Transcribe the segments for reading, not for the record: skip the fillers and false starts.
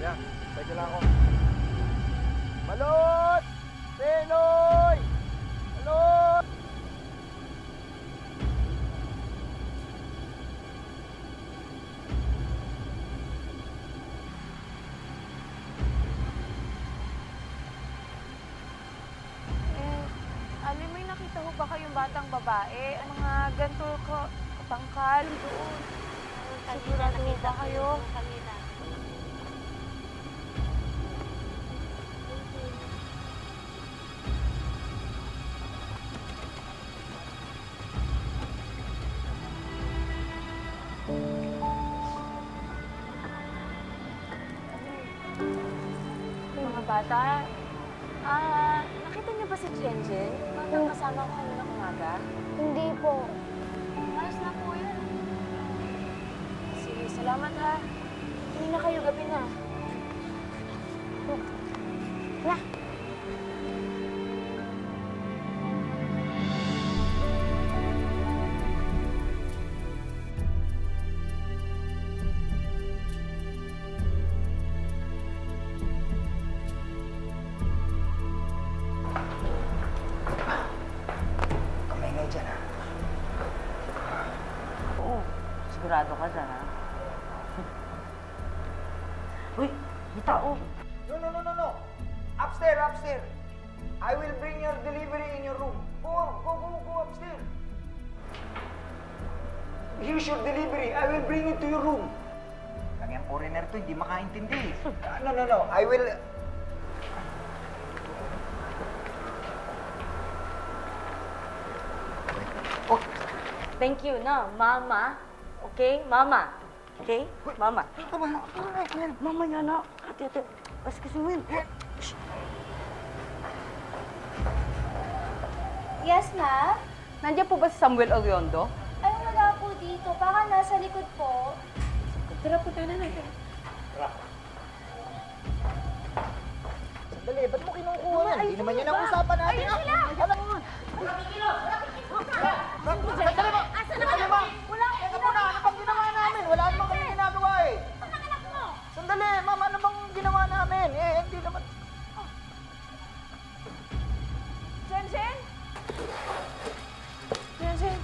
Yan, pwede lang ako. Balot! Penoy! Balot! Alim, may nakita ho ba kayong batang babae? Ang mga ganito katangkal doon. Sigurado ho ba kayo? Kanina. Mga bata, nakita niyo ba si Jenjen? Batang kasama ko kanina umaga? Hindi po. Ayos na po yan. Sige, salamat ha. Hindi na kayo, gabi na. Na. Kamay dyan, ha? Oo, sigurado ka dyan, ha? Uy, may tao. No. Upstairs, upstairs. I will bring your delivery in your room. Go upstairs. Here's your delivery. I will bring it to your room. Lang yung foreigner to, hindi makaintindi. No. I will... Oh, Thank you, no? Mama. Okay? Mama. Okay? Mama. Mama niya, no? Ate. Mas kasi win. Yes, ma? Nandiyan po ba si Samuel Oriondo? Ay, wala po dito. Baka nasa likod po. Tara po tayo na natin. sandali. Ba't mo kinukuha yan? Hindi naman yan ang usapan natin. Ayun sila! Sandali mo! Sandali mo! Teka muna, ano bang ginawa namin? Wala naman kami ginagawa eh. Sandali, ma'am, ano bang ginawa namin? Hindi naman... Jenjen? Jenjen?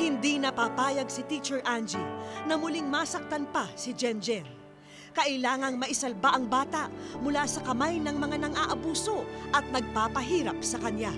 Hindi napapayag si Teacher Angie na muling masaktan pa si Jenjen. Kailangang maisalba ang bata mula sa kamay ng mga nang-aabuso at nagpapahirap sa kanya.